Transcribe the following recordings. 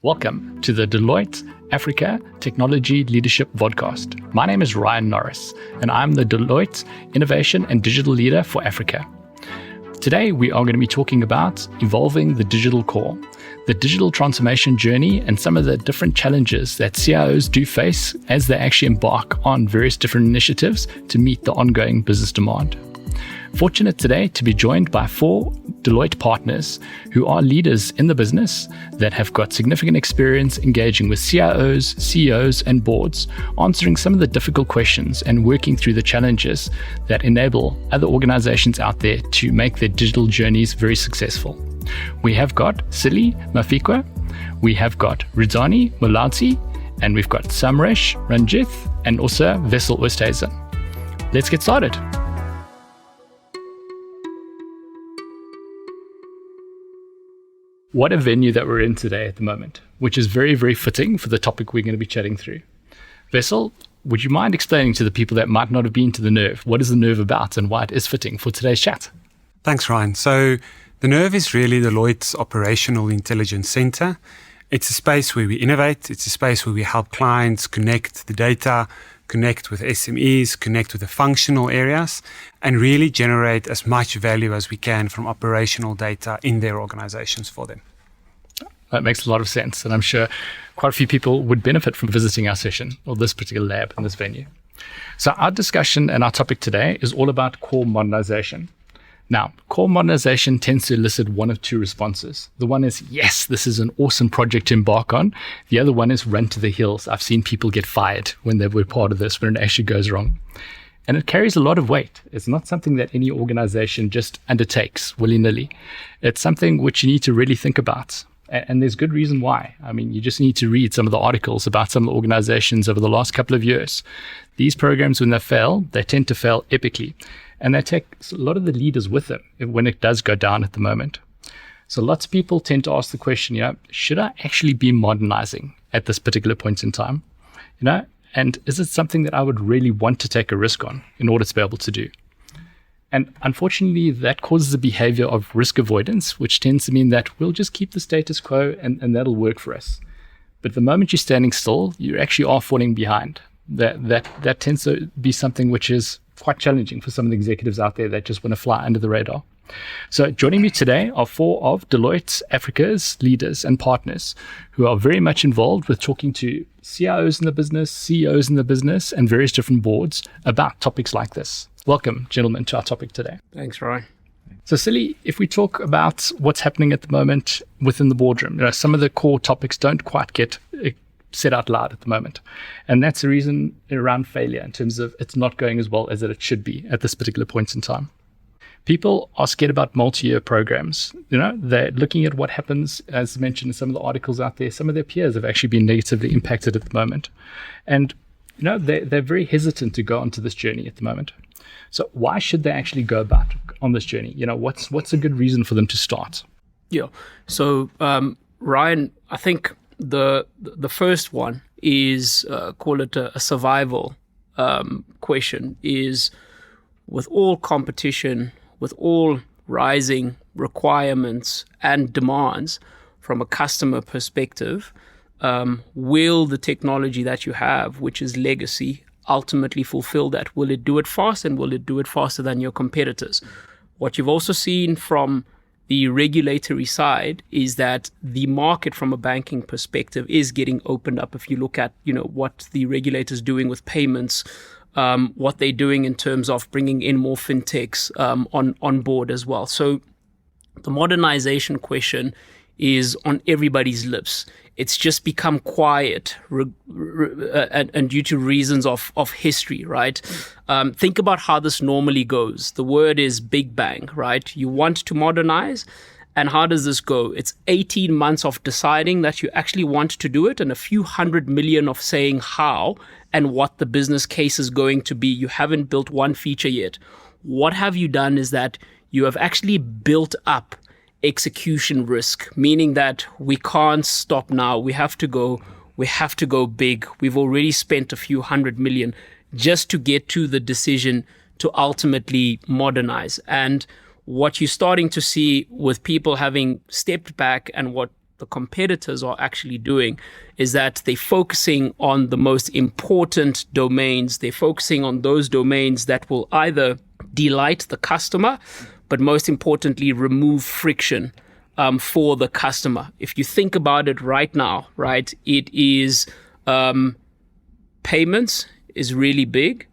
Welcome to the Deloitte Africa Technology Leadership Podcast. My name is Ryan Norris, and I'm the Deloitte Innovation and Digital Leader for Africa. Today, we are going to be talking about evolving the digital core, the digital transformation journey, and some of the different challenges that CIOs do face as they actually embark on various different initiatives to meet the ongoing business demand. Fortunate today to be joined by 4 Deloitte partners who are leaders in the business that have got significant experience engaging with CIOs, CEOs, and boards, answering some of the difficult questions and working through the challenges that enable other organizations out there to make their digital journeys very successful. We have got Silly Mafikwa, we have got Rizani Mulatsi, and we've got Samresh Ranjith, and also Vessel Oosthuizen. Let's get started. What a venue that we're in today at the moment, which is very, very fitting for the topic we're going to be chatting through. Vessel, would you mind explaining to the people that might not have been to the Nerve, what is the Nerve about and why it is fitting for today's chat? Thanks, Ryan. So the Nerve is really Deloitte's operational intelligence center. It's a space where we innovate. It's a space where we help clients connect the data, connect with SMEs, connect with the functional areas, and really generate as much value as we can from operational data in their organizations for them. That makes a lot of sense, and I'm sure quite a few people would benefit from visiting our session or this particular lab in this venue. So our discussion and our topic today is all about core modernization. Now, core modernization tends to elicit one of two responses. The one is, yes, this is an awesome project to embark on. The other one is run to the hills. I've seen people get fired when they were part of this, when it actually goes wrong. And it carries a lot of weight. It's not something that any organization just undertakes willy-nilly. It's something which you need to really think about. And there's good reason why. I mean, you just need to read some of the articles about some of the organizations over the last couple of years. These programs, when they fail, they tend to fail epically. And they take a lot of the leaders with them when it does go down at the moment. So lots of people tend to ask the question, should I actually be modernizing at this particular point in time? And is it something that I would really want to take a risk on in order to be able to do? And unfortunately, that causes a behavior of risk avoidance, which tends to mean that we'll just keep the status quo and that'll work for us. But the moment you're standing still, you actually are falling behind. That tends to be something which is quite challenging for some of the executives out there that just want to fly under the radar. So joining me today are 4 of Deloitte Africa's leaders and partners who are very much involved with talking to CIOs in the business, CEOs in the business, and various different boards about topics like this. Welcome, gentlemen, to our topic today. Thanks, Ryan. So, Silly, if we talk about what's happening at the moment within the boardroom, some of the core topics don't quite get said out loud at the moment. And that's the reason around failure in terms of it's not going as well as it should be at this particular point in time. People are scared about multi-year programs. They're looking at what happens, as mentioned in some of the articles out there. Some of their peers have actually been negatively impacted at the moment. And, they're very hesitant to go onto this journey at the moment. So why should they actually go about on this journey? What's a good reason for them to start? Yeah. So, Ryan, I think the first one is, call it a survival question, is with all competition, with all rising requirements and demands from a customer perspective, will the technology that you have, which is legacy, ultimately fulfill that? Will it do it fast, and will it do it faster than your competitors? What you've also seen from the regulatory side is that the market from a banking perspective is getting opened up. If you look at, what the regulator's doing with payments, what they're doing in terms of bringing in more fintechs on board as well. So the modernization question is on everybody's lips. It's just become quiet and due to reasons of history, right? Think about how this normally goes. The word is big bang, right? You want to modernize, and how does this go? It's 18 months of deciding that you actually want to do it and a few $100 million of saying how and what the business case is going to be. You haven't built one feature yet. What have you done is that you have actually built up execution risk, meaning that we can't stop now. We have to go big. We've already spent a few $100 million just to get to the decision to ultimately modernize. And what you're starting to see with people having stepped back and what the competitors are actually doing is that they're focusing on the most important domains. They're focusing on those domains that will either delight the customer, but most importantly, remove friction for the customer. If you think about it right now, right, it is payments is really big.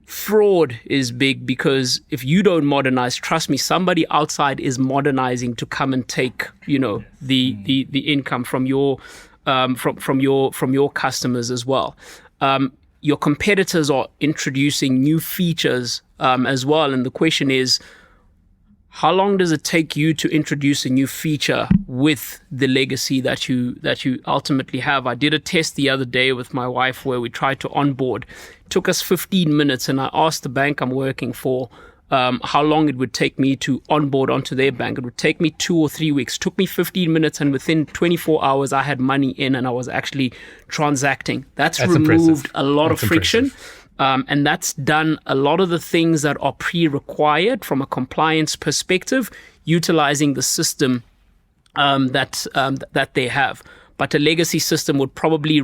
Fraud is big because if you don't modernize, trust me, somebody outside is modernizing to come and take, the income from your from your customers as well. Your competitors are introducing new features as well, and the question is, how long does it take you to introduce a new feature with the legacy that you ultimately have? I did a test the other day with my wife where we tried to onboard. It took us 15 minutes, and I asked the bank I'm working for how long it would take me to onboard onto their bank. It would take me 2 or 3 weeks. It took me 15 minutes, and within 24 hours, I had money in and I was actually transacting. That's removed impressive. a lot of friction. Impressive. And that's done a lot of the things that are pre-required from a compliance perspective, utilizing the system that they have. But a legacy system would probably,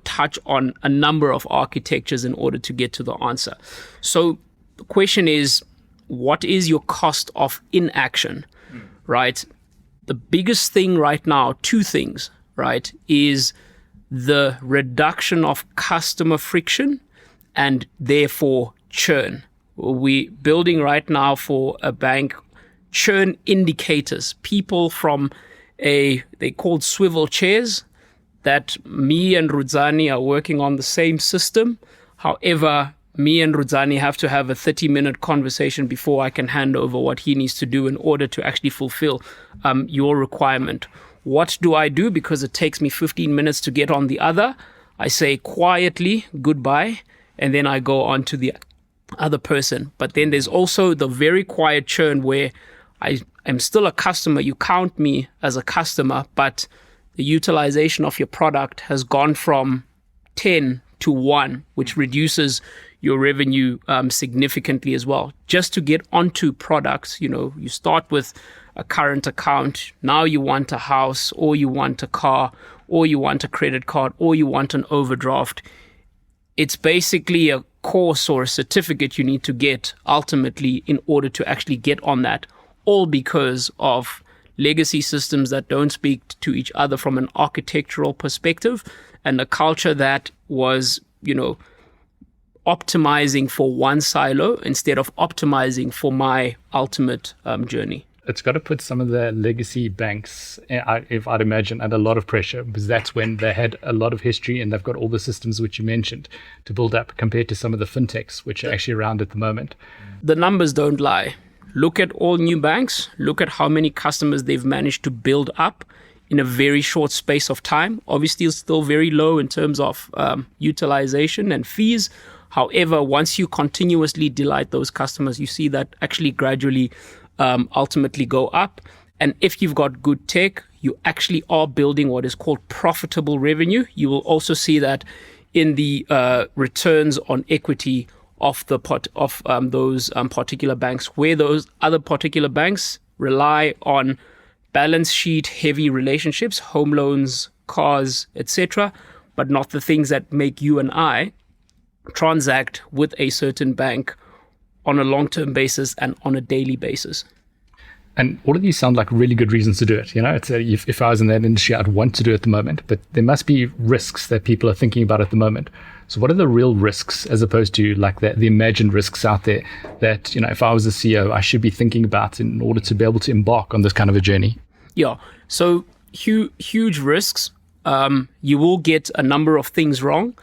touch on a number of architectures in order to get to the answer. So the question is, what is your cost of inaction, right? The biggest thing right now, two things, right, is the reduction of customer friction and therefore churn. We're building right now for a bank churn indicators. People from they called swivel chairs, that me and Rudzani are working on the same system. However, me and Rudzani have to have a 30-minute conversation before I can hand over what he needs to do in order to actually fulfill your requirement. What do I do? Because it takes me 15 minutes to get on the other. I say quietly, goodbye, and then I go on to the other person. But then there's also the very quiet churn where I am still a customer. You count me as a customer, but the utilization of your product has gone from 10 to 1, which reduces your revenue significantly as well. Just to get onto products, you start with a current account. Now you want a house, or you want a car, or you want a credit card, or you want an overdraft. It's basically a course or a certificate you need to get ultimately in order to actually get on that, all because of legacy systems that don't speak to each other from an architectural perspective, and a culture that was, optimizing for one silo instead of optimizing for my ultimate journey. It's got to put some of the legacy banks, if I'd imagine, under a lot of pressure, because that's when they had a lot of history and they've got all the systems which you mentioned to build up compared to some of the fintechs which are actually around at the moment. The numbers don't lie. Look at all new banks. Look at how many customers they've managed to build up in a very short space of time. Obviously, it's still very low in terms of utilization and fees. However, once you continuously delight those customers, you see that actually gradually ultimately go up. And if you've got good tech, you actually are building what is called profitable revenue. You will also see that in the returns on equity of those particular banks, where those other particular banks rely on balance sheet heavy relationships, home loans, cars, etc., but not the things that make you and I transact with a certain bank on a long-term basis and on a daily basis. And all of these sound like really good reasons to do it. If I was in that industry, I'd want to do it at the moment, but there must be risks that people are thinking about at the moment. So what are the real risks as opposed to like the imagined risks out there that, if I was a CEO, I should be thinking about in order to be able to embark on this kind of a journey? Yeah. So huge risks. You will get a number of things wrong.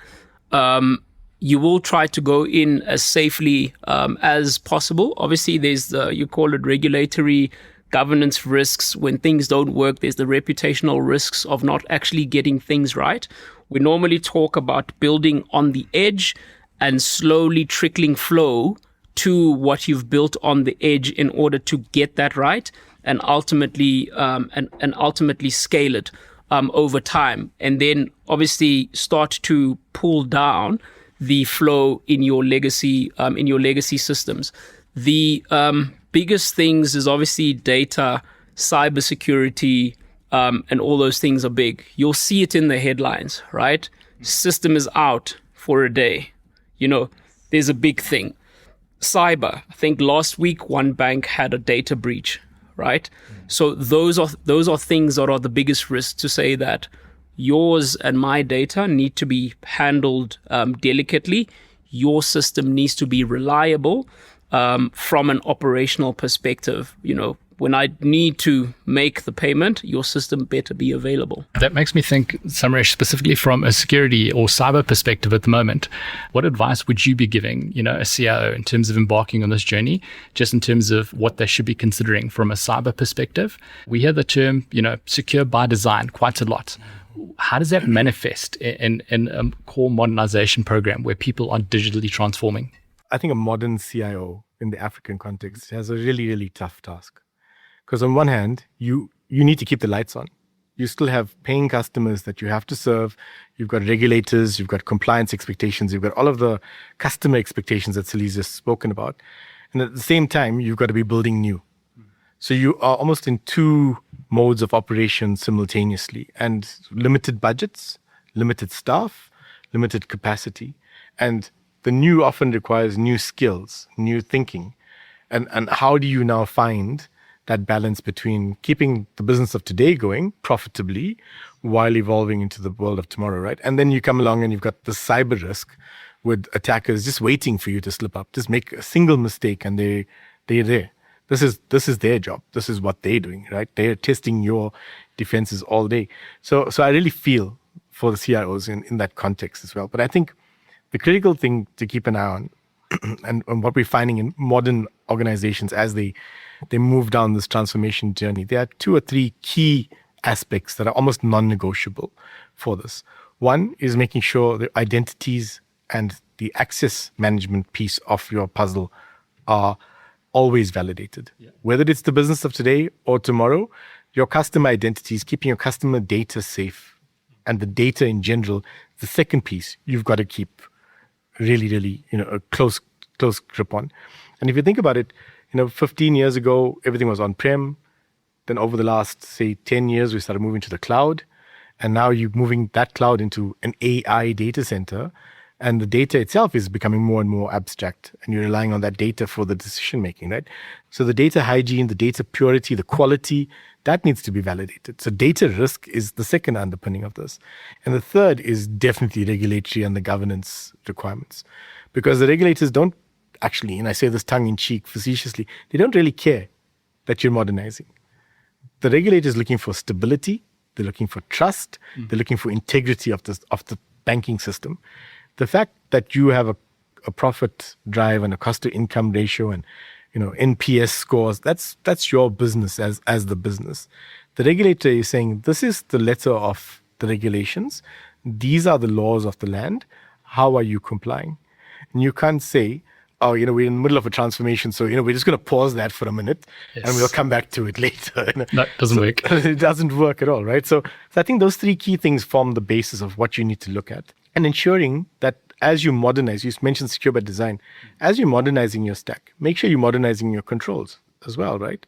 You will try to go in as safely as possible. Obviously, there's you call it regulatory governance risks. When things don't work, there's the reputational risks of not actually getting things right. We normally talk about building on the edge and slowly trickling flow to what you've built on the edge in order to get that right and ultimately scale it over time. And then obviously start to pull down the flow in your legacy systems. The biggest things is obviously data, cybersecurity, and all those things are big, you'll see it in the headlines, right? System is out for a day. There's a big thing. Cyber, I think last week one bank had a data breach, right? So those are things that are the biggest risks, to say that yours and my data need to be handled delicately. Your system needs to be reliable from an operational perspective. When I need to make the payment, your system better be available. That makes me think, Samresh, specifically from a security or cyber perspective at the moment, what advice would you be giving, a CIO in terms of embarking on this journey, just in terms of what they should be considering from a cyber perspective? We hear the term, secure by design quite a lot. How does that manifest in a core modernization program where people are digitally transforming? I think a modern CIO in the African context has a really, really tough task. Because on one hand, you need to keep the lights on. You still have paying customers that you have to serve. You've got regulators, you've got compliance expectations, you've got all of the customer expectations that Sally's just spoken about. And at the same time, you've got to be building new. So you are almost in two modes of operation simultaneously, and limited budgets, limited staff, limited capacity. And the new often requires new skills, new thinking. And how do you now find that balance between keeping the business of today going profitably while evolving into the world of tomorrow, right? And then you come along and you've got the cyber risk with attackers just waiting for you to slip up. Just make a single mistake and they're there. This is their job. This is what they're doing, right? They're testing your defenses all day. So I really feel for the CIOs in that context as well. But I think the critical thing to keep an eye on and what we're finding in modern organizations as they move down this transformation journey, there are 2 or 3 key aspects that are almost non-negotiable for this. One is making sure the identities and the access management piece of your puzzle are always validated. Yeah. Whether it's the business of today or tomorrow, your customer identities, keeping your customer data safe, and the data in general, the second piece you've got to keep really, really, a close grip on. And if you think about it, 15 years ago, everything was on-prem. Then over the last, say, 10 years, we started moving to the cloud. And now you're moving that cloud into an AI data center. And the data itself is becoming more and more abstract. And you're relying on that data for the decision making, right? So the data hygiene, the data purity, the quality, that needs to be validated. So data risk is the second underpinning of this. And the third is definitely regulatory and the governance requirements. Because the regulators don't actually, and I say this tongue-in-cheek, facetiously, they don't really care that you're modernizing. The regulator is looking for stability, they're looking for trust, they're looking for integrity of the banking system. The fact that you have a profit drive and a cost-to-income ratio and NPS scores, that's your business as the business. The regulator is saying, this is the letter of the regulations, these are the laws of the land, how are you complying? And you can't say, we're in the middle of a transformation, so we're just going to pause that for a minute, yes, and we'll come back to it later. No, it doesn't work. It doesn't work at all, right? So I think those 3 key things form the basis of what you need to look at, and ensuring that as you modernize, you mentioned secure by design, as you're modernizing your stack, make sure you're modernizing your controls as well, right?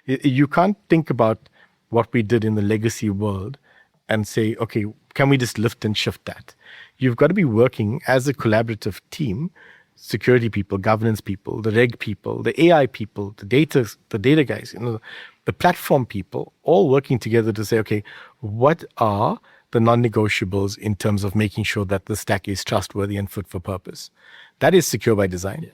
You can't think about what we did in the legacy world and say, okay, can we just lift and shift that? You've got to be working as a collaborative team, security people, governance people, the reg people, the AI people, the data guys, the platform people, all working together to say, okay, what are the non-negotiables in terms of making sure that the stack is trustworthy and fit for purpose? That is secure by design.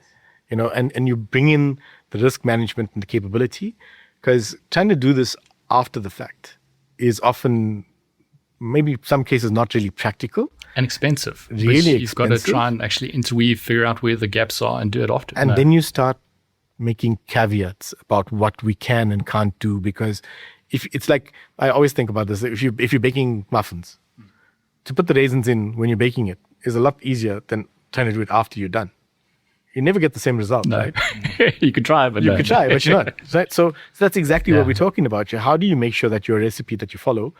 Yes. And you bring in the risk management and the capability, because trying to do this after the fact is often, maybe some cases, not really practical. And expensive. Really You've got to try and actually interweave, figure out where the gaps are and do it often. And then you start making caveats about what we can and can't do, because if it's like, I always think about this, if you're baking muffins, to put the raisins in when you're baking it is a lot easier than trying to do it after you're done. You never get the same result, right? You could try, but you're not. Right? So that's exactly what we're talking about here. How do you make sure that your recipe that you follow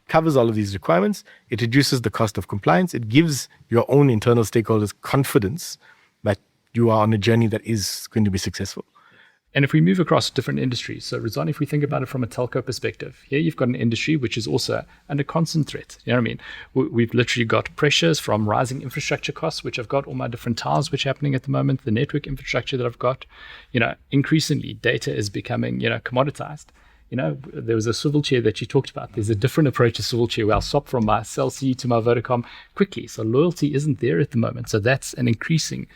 covers all of these requirements? It reduces the cost of compliance. It gives your own internal stakeholders confidence that you are on a journey that is going to be successful. And if we move across different industries, so Rizwan, if we think about it from a telco perspective, here you've got an industry which is also under constant threat. You know what I mean? We've literally got pressures from rising infrastructure costs, which I've got all my different towers which are happening at the moment, the network infrastructure that I've got. Increasingly data is becoming, commoditized. There was a swivel chair that you talked about. There's a different approach to swivel chair where I'll swap from my Cell C to my Vodacom quickly. So loyalty isn't there at the moment. So that's an increasing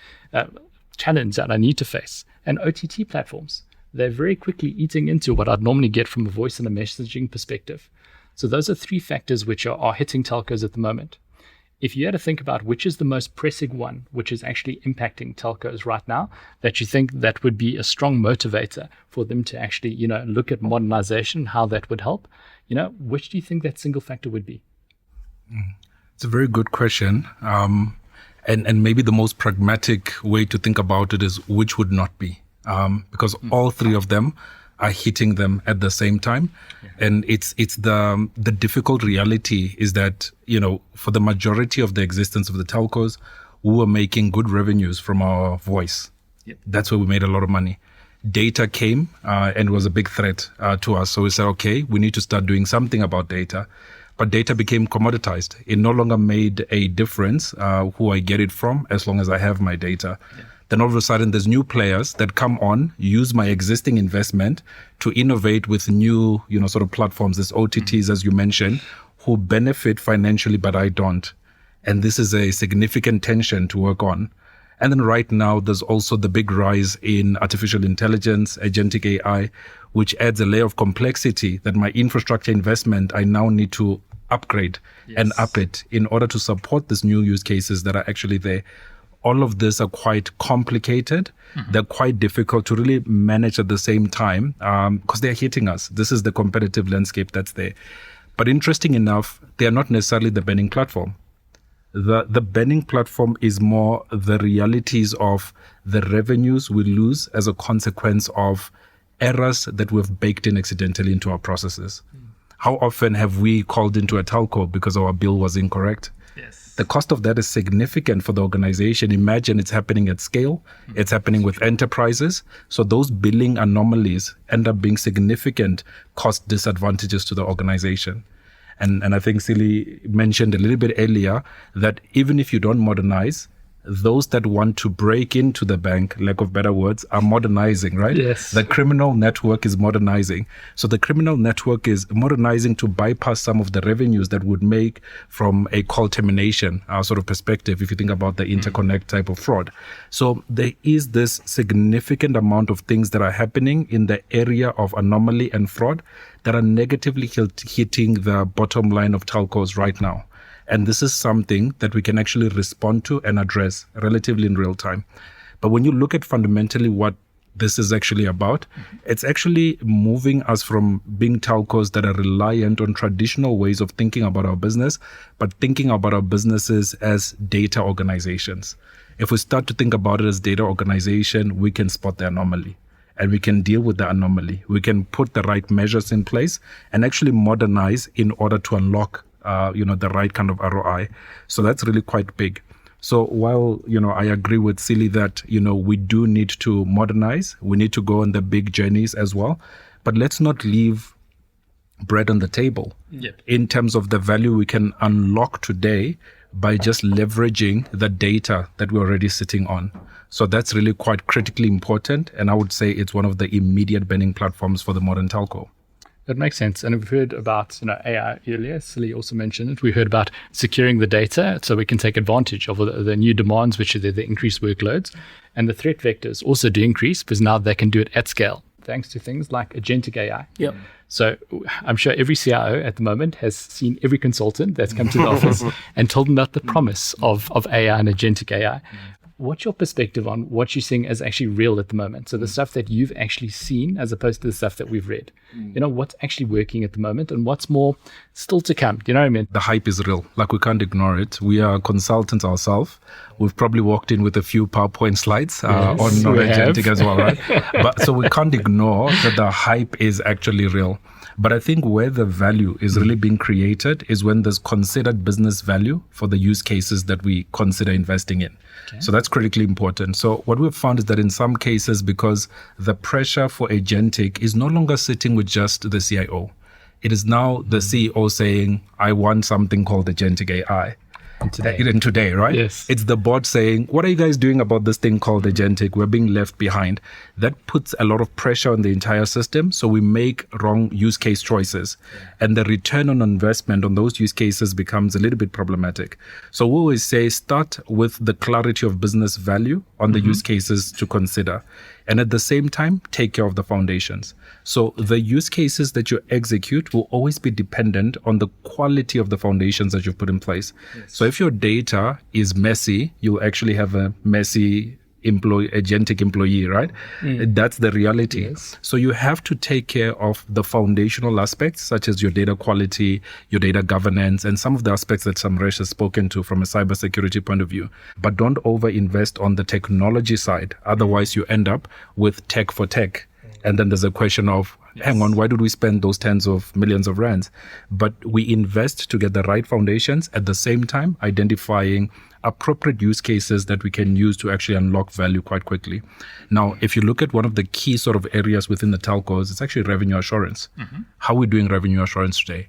challenge that I need to face. And OTT platforms, they're very quickly eating into what I'd normally get from a voice and a messaging perspective. So those are three factors which are hitting telcos at the moment. If you had to think about which is the most pressing one, which is actually impacting telcos right now, that you think that would be a strong motivator for them to actually, look at modernization, how that would help, which do you think that single factor would be? It's a very good question. And maybe the most pragmatic way to think about it is which would not be, because all three of them are hitting them at the same time. Yeah. And it's the difficult reality is that, for the majority of the existence of the telcos, we were making good revenues from our voice. Yep. That's where we made a lot of money. Data came and was a big threat to us. So we said, okay, we need to start doing something about data. But data became commoditized. It no longer made a difference who I get it from as long as I have my data. Yeah. Then all of a sudden there's new players that come on, use my existing investment to innovate with new, sort of platforms, as OTTs, as you mentioned, who benefit financially, but I don't. And this is a significant tension to work on. And then right now, there's also the big rise in artificial intelligence, agentic AI, which adds a layer of complexity that my infrastructure investment, I now need to upgrade and up it in order to support these new use cases that are actually there. All of this are quite complicated. Mm-hmm. They're quite difficult to really manage at the same time because they're hitting us. This is the competitive landscape that's there. But interesting enough, they are not necessarily the burning platform. The burning platform is more the realities of the revenues we lose as a consequence of errors that we've baked in accidentally into our processes. How often have we called into a telco because our bill was incorrect? Yes. The cost of that is significant for the organization. Imagine it's happening at scale. It's happening with enterprises. So those billing anomalies end up being significant cost disadvantages to the organization. And I think Silly mentioned a little bit earlier that even if you don't modernize, those that want to break into the bank, lack of better words, are modernizing, right? Yes. The criminal network is modernizing. So the criminal network is modernizing to bypass some of the revenues that would make from a call termination sort of perspective, if you think about the interconnect type of fraud. So there is this significant amount of things that are happening in the area of anomaly and fraud that are negatively hitting the bottom line of telcos right now. And this is something that we can actually respond to and address relatively in real time. But when you look at fundamentally what this is actually about, it's actually moving us from being telcos that are reliant on traditional ways of thinking about our business, but thinking about our businesses as data organizations. If we start to think about it as data organization, we can spot the anomaly. And we can deal with the anomaly. We can put the right measures in place and actually modernize in order to unlock the right kind of ROI. So that's really quite big. So while, I agree with Silly that, we do need to modernize, we need to go on the big journeys as well, but let's not leave bread on the table in terms of the value we can unlock today by just leveraging the data that we're already sitting on. So that's really quite critically important. And I would say it's one of the immediate burning platforms for the modern telco. That makes sense. And we've heard about AI earlier. Silly also mentioned it. We heard about securing the data so we can take advantage of the new demands, which are the increased workloads. And the threat vectors also do increase because now they can do it at scale, thanks to things like agentic AI. Yep. So I'm sure every CIO at the moment has seen every consultant that's come to the office and told them about the promise of AI and agentic AI. What's your perspective on what you're seeing as actually real at the moment? So the stuff that you've actually seen as opposed to the stuff that we've read. What's actually working at the moment and what's more still to come? Do you know what I mean? The hype is real. Like, we can't ignore it. We are consultants ourselves. We've probably walked in with a few PowerPoint slides on agentic as well, right? But so we can't ignore that the hype is actually real. But I think where the value is really being created is when there's considered business value for the use cases that we consider investing in. Okay. So that's critically important. So what we've found is that in some cases, because the pressure for agentic is no longer sitting with just the CIO, it is now the CEO saying, I want something called agentic AI. Today, right? Yes. It's the board saying, what are you guys doing about this thing called agentic? We're being left behind. That puts a lot of pressure on the entire system. So we make wrong use case choices. And the return on investment on those use cases becomes a little bit problematic. So we always say, start with the clarity of business value on the use cases to consider. And at the same time, take care of the foundations. So the use cases that you execute will always be dependent on the quality of the foundations that you've put in place. Yes. So if your data is messy, you'll actually have a messy agentic employee, right? That's the reality. Yes. So you have to take care of the foundational aspects, such as your data quality, your data governance, and some of the aspects that Samresh has spoken to from a cybersecurity point of view. But don't over-invest on the technology side. Otherwise, you end up with tech for tech. And then there's a question of, hang on, why did we spend those tens of millions of rands? But we invest to get the right foundations, at the same time identifying appropriate use cases that we can use to actually unlock value quite quickly. Now, if you look at one of the key sort of areas within the telcos, it's actually revenue assurance. How are we doing revenue assurance today?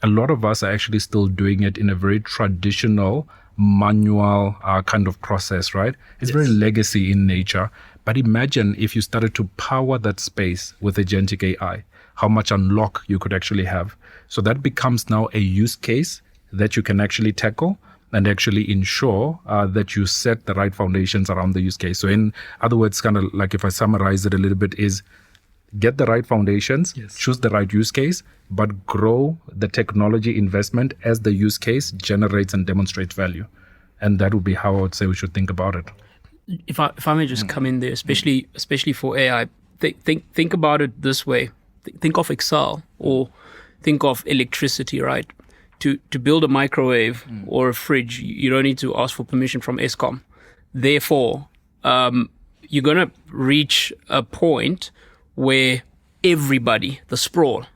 A lot of us are actually still doing it in a very traditional, manual kind of process, right? It's very legacy in nature. But imagine if you started to power that space with agentic AI, how much unlock you could actually have. So that becomes now a use case that you can actually tackle and actually ensure that you set the right foundations around the use case. So in other words, kind of like if I summarize it a little bit, is get the right foundations, choose the right use case, but grow the technology investment as the use case generates and demonstrates value. And that would be how I would say we should think about it. If I may just come in there, especially for AI, think about it this way. Think of Excel or think of electricity, right? To build a microwave or a fridge, you don't need to ask for permission from Eskom. Therefore, you're going to reach a point where everybody, the sprawl,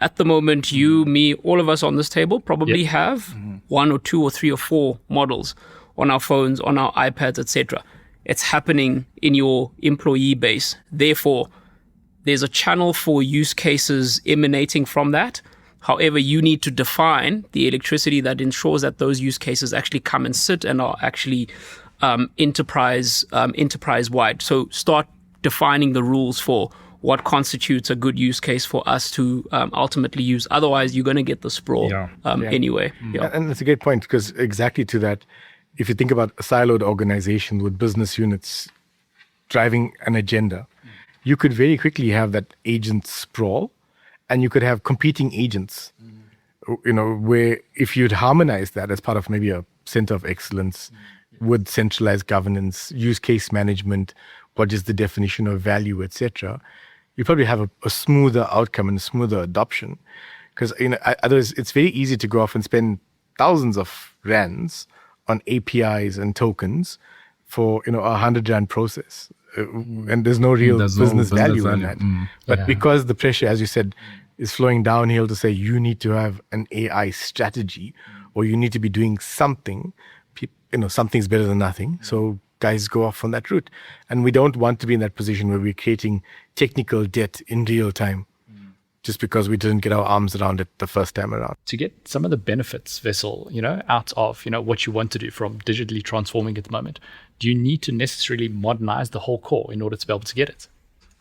at the moment, you, me, all of us on this table probably have 1 or 2 or 3 or 4 models on our phones, on our iPads, etc. It's happening in your employee base. Therefore, there's a channel for use cases emanating from that. However, you need to define the electricity that ensures that those use cases actually come and sit and are actually enterprise-wide. So start defining the rules for what constitutes a good use case for us to ultimately use. Otherwise, you're going to get the sprawl anyway. Yeah. And that's a great point, because exactly to that, if you think about a siloed organization with business units driving an agenda, you could very quickly have that agent sprawl, and you could have competing agents, where if you'd harmonize that as part of maybe a center of excellence with centralized governance, use case management, what is the definition of value, etc., you probably have a smoother outcome and a smoother adoption. Because otherwise, it's very easy to go off and spend thousands of rands on APIs and tokens for 100 rand process, and there's no real business value in that. But because the pressure, as you said, is flowing downhill to say you need to have an AI strategy, or you need to be doing something, something's better than nothing. So guys go off on that route, and we don't want to be in that position where we're creating technical debt in real time, just because we didn't get our arms around it the first time around. To get some of the benefits, Vessel, out of, what you want to do from digitally transforming at the moment, do you need to necessarily modernize the whole core in order to be able to get it?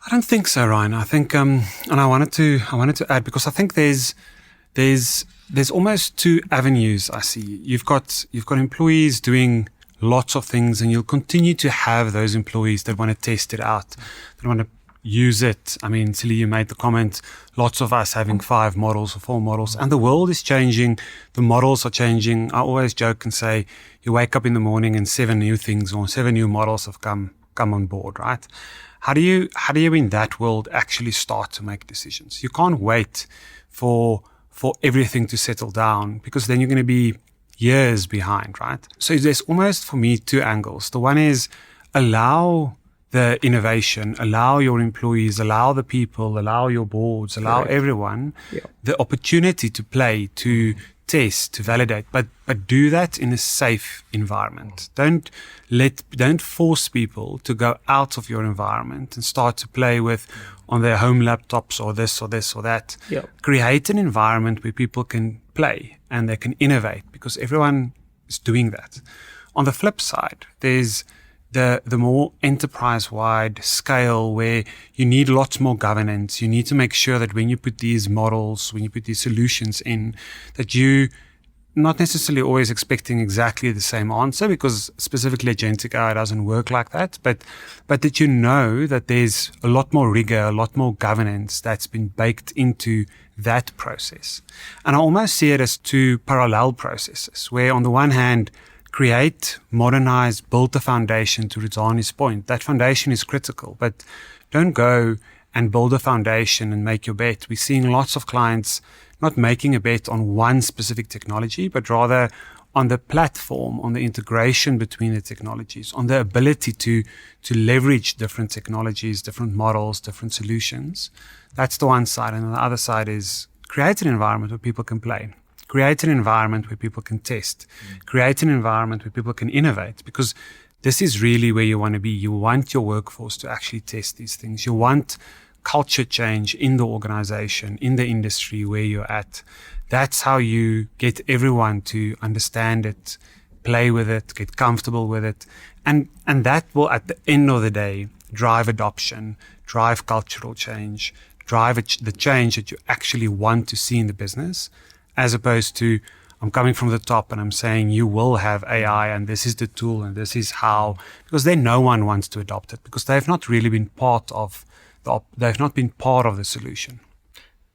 I don't think so, Ryan. I think, and I wanted to add, because I think there's almost 2 avenues I see. You've got employees doing lots of things, and you'll continue to have those employees that want to test it out, that want to use it. I mean, Silly, you made the comment, lots of us having 5 models or 4 models, and the world is changing. The models are changing. I always joke and say, you wake up in the morning and 7 new things or 7 new models have come on board, right? How do you in that world actually start to make decisions? You can't wait for everything to settle down, because then you're going to be years behind, right? So there's almost, for me, 2 angles. The one is allow the innovation, allow your employees, allow the people, allow your boards, allow everyone the opportunity to play, to test, to validate, but do that in a safe environment. Don't force people to go out of your environment and start to play with on their home laptops or this or this or that. Create an environment where people can play and they can innovate, because everyone is doing that. On the flip side, there's the more enterprise-wide scale where you need lots more governance. You need to make sure that when you put these models, when you put these solutions in, that you not necessarily always expecting exactly the same answer, because specifically agentic AI doesn't work like that, but that you know that there's a lot more rigor, a lot more governance that's been baked into that process. And I almost see it as two parallel processes, where on the one hand, create, modernize, build the foundation. To Rizani's point, that foundation is critical, but don't go and build a foundation and make your bet. We're seeing lots of clients not making a bet on one specific technology, but rather on the platform, on the integration between the technologies, on the ability to leverage different technologies, different models, different solutions. That's the one side. And the other side is create an environment where people can play. Create an environment where people can test. Create an environment where people can innovate, because this is really where you want to be. You want your workforce to actually test these things. You want culture change in the organization, in the industry where you're at. That's how you get everyone to understand it, play with it, get comfortable with it. And that will, at the end of the day, drive adoption, drive cultural change, drive the change that you actually want to see in the business, as opposed to, I'm coming from the top and I'm saying you will have AI and this is the tool and this is how, because then no one wants to adopt it, because they've not really been part of the solution.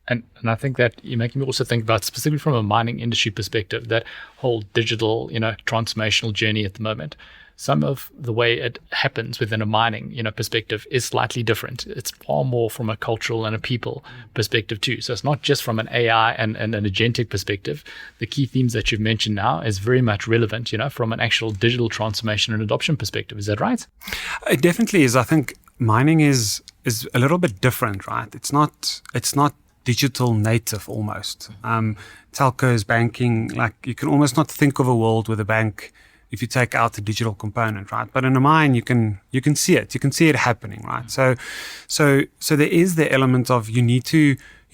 And I think that you're making me also think about, specifically from a mining industry perspective, that whole digital, transformational journey at the moment. Some of the way it happens within a mining, perspective is slightly different. It's far more from a cultural and a people perspective too. So it's not just from an AI and an agentic perspective. The key themes that you've mentioned now is very much relevant, from an actual digital transformation and adoption perspective. Is that right? It definitely is. I think mining is a little bit different, right? It's not digital native almost. Telcos, banking, like you can almost not think of a world with a bank if you take out the digital component, right? But in a mine, you can see it. You can see it happening, right? So there is the element of you need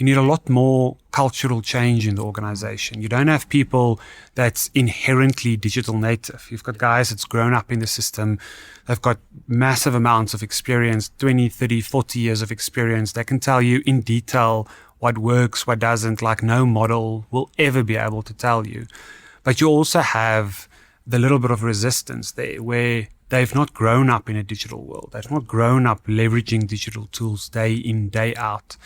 a lot more cultural change in the organization. You don't have people that's inherently digital native. You've got guys that's grown up in the system. They've got massive amounts of experience, 20, 30, 40 years of experience. They can tell you in detail what works, what doesn't, like no model will ever be able to tell you. But you also have the little bit of resistance there where they've not grown up in a digital world. They've not grown up leveraging digital tools day in, day out.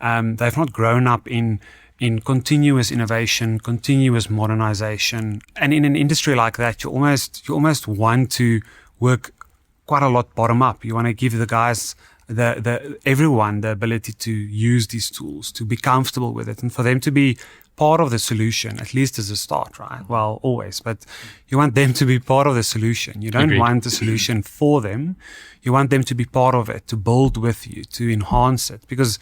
They've not grown up in continuous innovation, continuous modernization. And in an industry like that, you almost want to work quite a lot bottom up. You want to give the guys, everyone the ability to use these tools, to be comfortable with it, and for them to be part of the solution, at least as a start, right? Well, always, but you want them to be part of the solution. You don't want the solution for them. You want them to be part of it, to build with you, to enhance it, because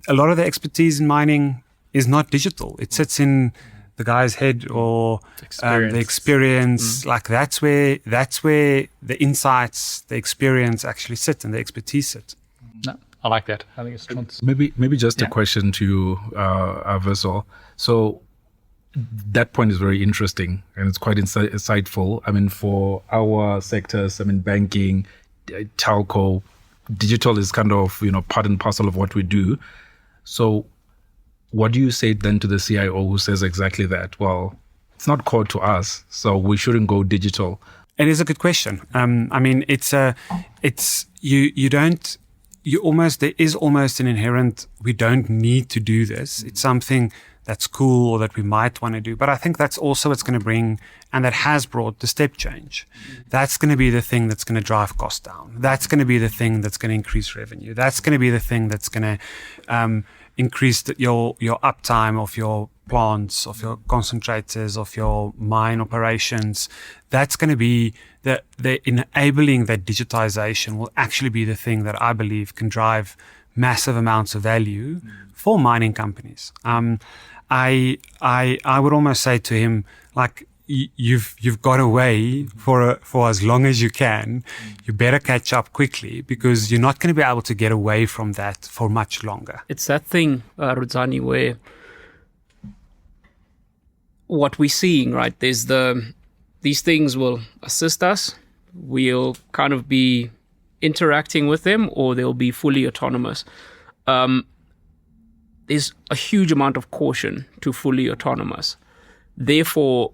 a lot of the expertise in mining is not digital. It sits in the guy's head or the experience. Like that's where the insights, the experience actually sit and the expertise sit. No, I like that. I think it's maybe just a question to you, Versal. So that point is very interesting and it's quite insightful. I mean, for our sectors, banking, telco, digital is kind of, part and parcel of what we do. So what do you say then to the CIO who says exactly that? Well, it's not core to us, so we shouldn't go digital. It is a good question. There is almost an inherent, we don't need to do this. It's something that's cool or that we might want to do. But I think that's also what's going to bring, and that has brought the step change. That's going to be the thing that's going to drive costs down. That's going to be the thing that's going to increase revenue. That's going to be the thing that's going to increase your uptime of your plants, of your concentrators, of your mine operations. That's going to be the enabling that digitization will actually be the thing that I believe can drive massive amounts of value for mining companies. I would almost say to him, like, you've got away for as long as you can. You better catch up quickly, because you're not going to be able to get away from that for much longer. It's that thing, Rudzani, where what we're seeing, right? There's these things will assist us. We'll kind of be interacting with them, or they'll be fully autonomous. There's a huge amount of caution to fully autonomous. Therefore,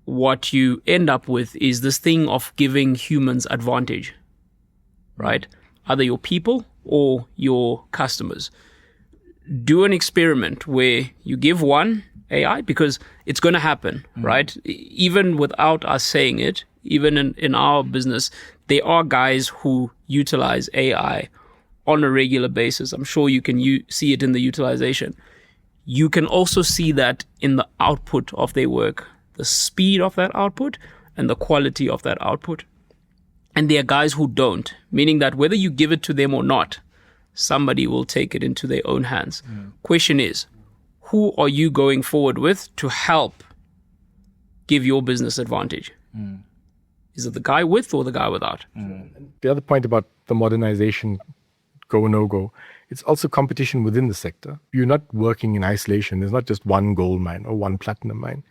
what you end up with is this thing of giving humans advantage, right? Either your people or your customers. Do an experiment where you give one AI, because it's going to happen, right? Even without us saying it, even in our business, there are guys who utilize AI on a regular basis. I'm sure you can see it in the utilization. You can also see that in the output of their work, the speed of that output and the quality of that output. And there are guys who don't, meaning that whether you give it to them or not, somebody will take it into their own hands. Question is, who are you going forward with to help give your business advantage? Is it the guy with or the guy without? The other point about the modernization, go, no go, it's also competition within the sector. You're not working in isolation. There's not just one gold mine or one platinum mine.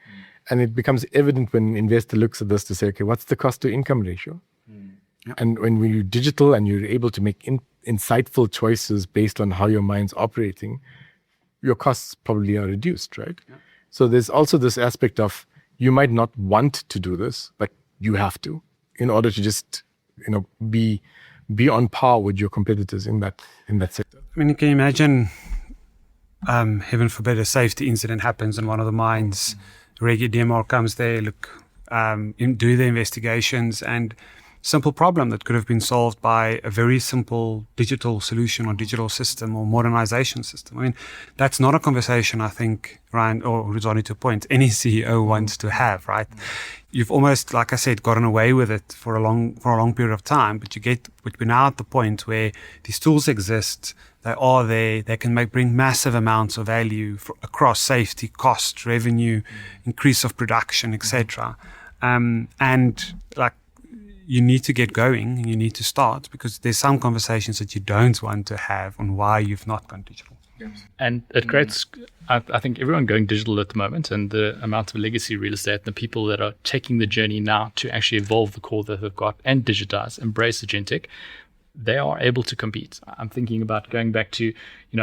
And it becomes evident when an investor looks at this to say, okay, what's the cost to income ratio? Yep. And when you're digital and you're able to make insightful choices based on how your mine's operating, your costs probably are reduced, right? Yep. So there's also this aspect of, you might not want to do this, but you have to, in order to just, be on par with your competitors in that sector. I mean, you can imagine, heaven forbid, a safety incident happens in one of the mines. Regular DMR comes there, do the investigations, and simple problem that could have been solved by a very simple digital solution or digital system or modernization system. I mean, that's not a conversation I think, Ryan or Rudzani, to point, any CEO wants to have, right? You've almost, like I said, gotten away with it for a long period of time, but we're now at the point where these tools exist. They are there. They can bring massive amounts of value across safety, cost, revenue, increase of production, etc. And like, you need to get going and you need to start, because there's some conversations that you don't want to have on why you've not gone digital. And it creates, I think, everyone going digital at the moment, and the amount of legacy real estate and the people that are taking the journey now to actually evolve the core that they've got and digitize, embrace agentic, they are able to compete. I'm thinking about going back to,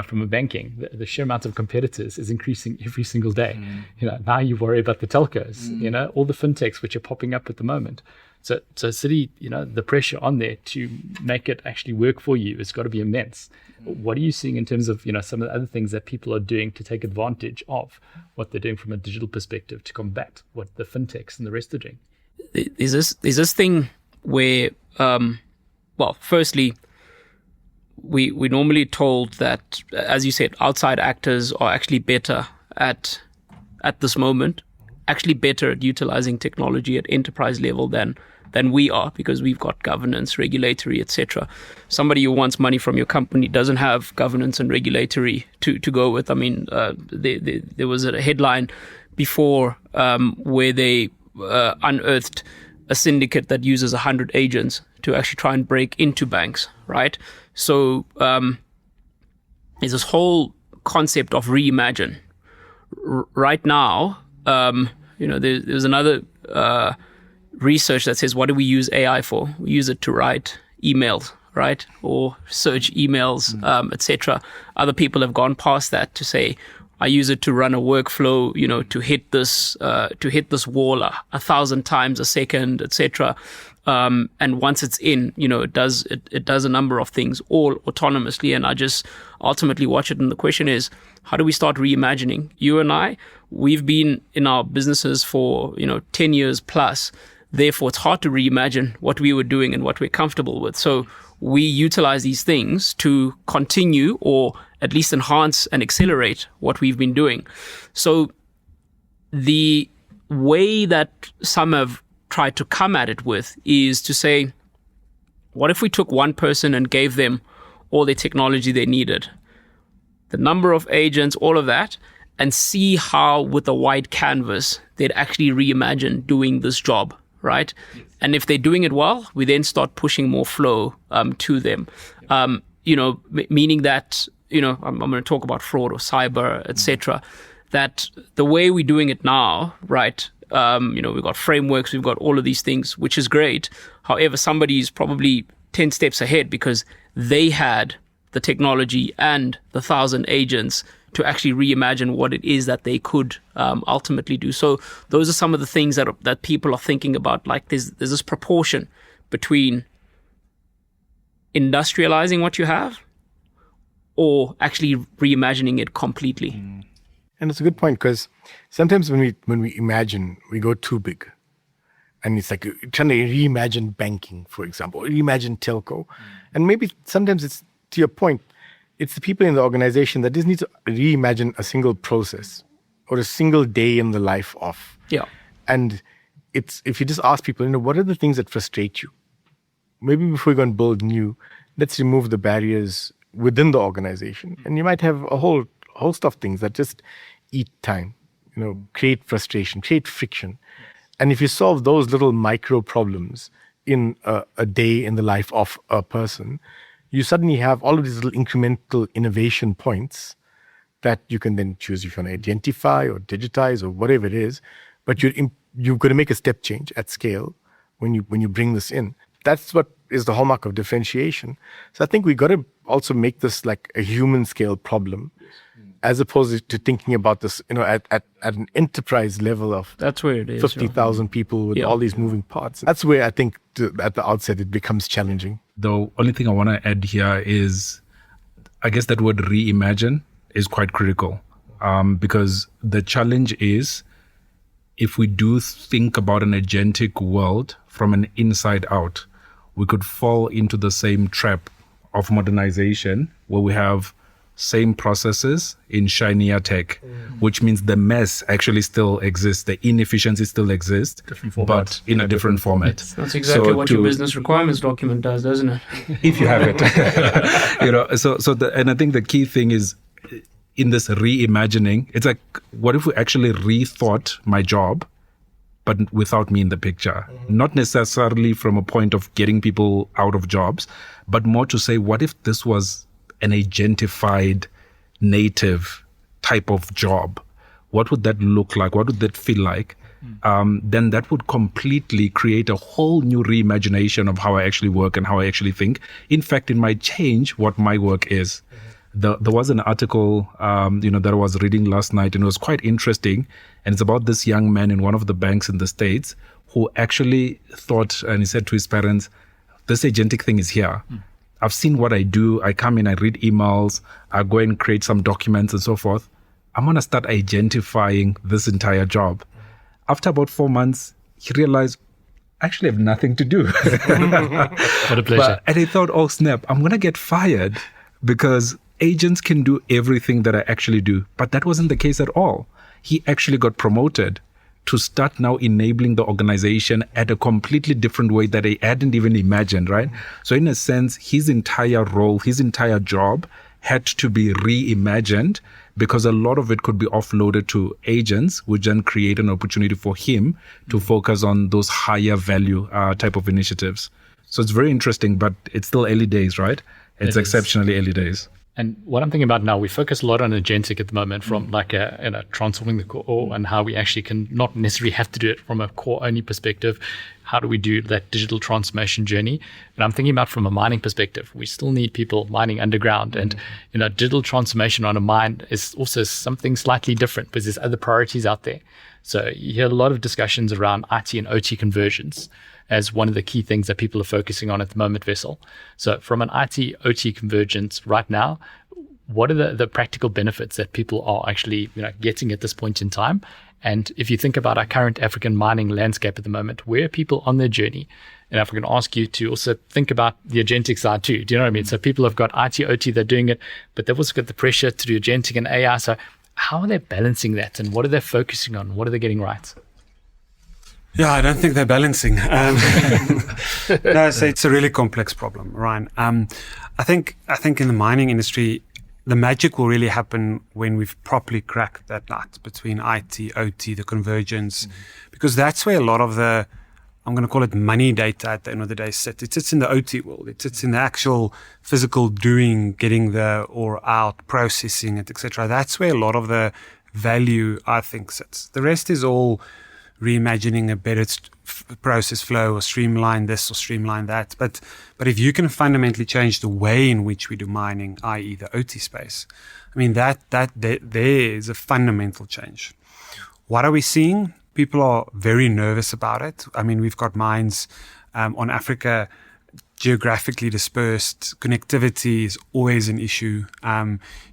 from a banking, the sheer amount of competitors is increasing every single day. Now you worry about the telcos, all the fintechs which are popping up at the moment. So City, the pressure on there to make it actually work for you has got to be immense. What are you seeing in terms of, some of the other things that people are doing to take advantage of what they're doing from a digital perspective to combat what the fintechs and the rest are doing? There's this thing where, firstly, we normally told that, as you said, outside actors are actually better at this moment, actually better at utilizing technology at enterprise level than we are, because we've got governance, regulatory, etc. Somebody who wants money from your company doesn't have governance and regulatory to go with. I mean, there was a headline before where they unearthed a syndicate that uses 100 agents to actually try and break into banks, right? So there's this whole concept of reimagine. Right now, there's another research that says, what do we use AI for? We use it to write emails, right? Or search emails, etc. Other people have gone past that to say, I use it to run a workflow, to hit this wall 1,000 times a second, etc. And once it's in, it does a number of things all autonomously. And I just ultimately watch it. And the question is, how do we start reimagining? You and I, we've been in our businesses for, 10 years plus. Therefore, it's hard to reimagine what we were doing and what we're comfortable with. So we utilize these things to continue or at least enhance and accelerate what we've been doing. So the way that some have tried to come at it with is to say, what if we took one person and gave them all the technology they needed, the number of agents, all of that, and see how with a white canvas they'd actually reimagine doing this job, right? Yes. And if they're doing it well, we then start pushing more flow to them. Meaning that, I'm going to talk about fraud or cyber, etc. That the way we're doing it now, right? We've got frameworks, we've got all of these things, which is great. However, somebody is probably 10 steps ahead because they had the technology and the 1,000 agents to actually reimagine what it is that they could ultimately do. So those are some of the things that people are thinking about. Like there's this proportion between industrializing what you have or actually reimagining it completely. And it's a good point because sometimes when we imagine, we go too big. And it's like trying to reimagine banking, for example, or reimagine telco. And maybe sometimes it's, to your point, it's the people in the organization that just need to reimagine a single process or a single day in the life of. Yeah. And it's, if you just ask people, what are the things that frustrate you? Maybe before we go and build new, let's remove the barriers within the organization. And you might have a whole host of things that just eat time, create frustration, create friction. And if you solve those little micro problems in a day in the life of a person, you suddenly have all of these little incremental innovation points that you can then choose if you want to identify or digitize or whatever it is. But you've got to make a step change at scale when you bring this in. That's what is the hallmark of differentiation. So I think we got to also make this like a human scale problem, as opposed to thinking about this, at an enterprise level of that's where it is 50,000 people with all these moving parts. That's where I think at the outset it becomes challenging. The only thing I want to add here is, I guess that word reimagine is quite critical, because the challenge is, if we do think about an agentic world from an inside out, we could fall into the same trap of modernization where we have same processes in shinier tech, which means the mess actually still exists, the inefficiency still exists, but in a different format. That's exactly what your business requirements document does, doesn't it? If you have it. And I think the key thing is, in this reimagining, it's like, what if we actually rethought my job, but without me in the picture? Not necessarily from a point of getting people out of jobs, but more to say, what if this was an agentified native type of job? What would that look like? What would that feel like? Then that would completely create a whole new reimagination of how I actually work and how I actually think. In fact, it might change what my work is. There was an article, that I was reading last night, and it was quite interesting. And it's about this young man in one of the banks in the States who actually thought, and he said to his parents, this agentic thing is here. I've seen what I do. I come in, I read emails, I go and create some documents and so forth. I'm going to start agentifying this entire job. After about 4 months, he realized, I actually have nothing to do. What a pleasure. And he thought, oh snap, I'm going to get fired because agents can do everything that I actually do. But that wasn't the case at all. He actually got promoted to start now enabling the organization at a completely different way that he hadn't even imagined, right? So in a sense, his entire role, his entire job had to be reimagined because a lot of it could be offloaded to agents, which then create an opportunity for him to focus on those higher value type of initiatives. So it's very interesting, but it's still early days, right? It's exceptionally early days. And what I'm thinking about now, we focus a lot on agentic at the moment, from like transforming the core, and how we actually can not necessarily have to do it from a core only perspective. How do we do that digital transformation journey? And I'm thinking about from a mining perspective, we still need people mining underground, and digital transformation on a mine is also something slightly different because there's other priorities out there. So you hear a lot of discussions around IT and OT conversions as one of the key things that people are focusing on at the moment, Vessel. So from an IT OT convergence right now, what are the practical benefits that people are actually getting at this point in time? And if you think about our current African mining landscape at the moment, where are people on their journey? And if I can ask you to also think about the agentic side too. Do you know what I mean? So people have got IT, OT, they're doing it, but they've also got the pressure to do agentic and AI. So how are they balancing that? And what are they focusing on? What are they getting right? Yeah, I don't think they're balancing. No, so it's a really complex problem, Ryan. I think in the mining industry, the magic will really happen when we've properly cracked that nut between IT, OT, the convergence, because that's where a lot of the, I'm going to call it money data at the end of the day sits. It sits in the OT world. It sits in the actual physical doing, getting the ore out, processing it, etc. That's where a lot of the value, I think, sits. The rest is all reimagining a better process flow or streamline this or streamline that. But if you can fundamentally change the way in which we do mining, i.e. the OT space, I mean, there is a fundamental change. What are we seeing? People are very nervous about it. I mean, we've got mines on Africa geographically dispersed. Connectivity is always an issue.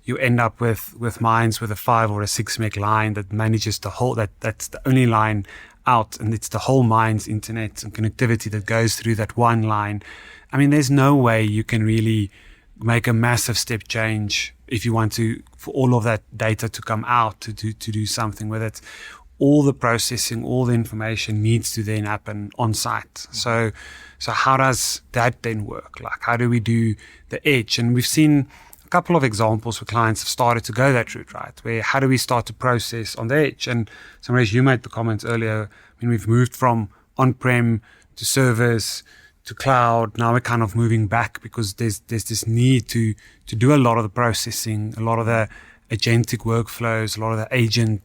You end up with mines with a 5 or a 6 meg line that manages the whole, that's the only line out, and it's the whole mine's internet and connectivity that goes through that one line. I mean, there's no way you can really make a massive step change if you want to, for all of that data to come out to do something with it. All the processing, all the information needs to then happen on site. So how does that then work? Like, how do we do the edge? And we've seen a couple of examples where clients have started to go that route, right? Where how do we start to process on the edge? And Samresh, you made the comment earlier. I mean, we've moved from on-prem to servers to cloud. Now we're kind of moving back because there's this need to do a lot of the processing, a lot of the agentic workflows, a lot of the agent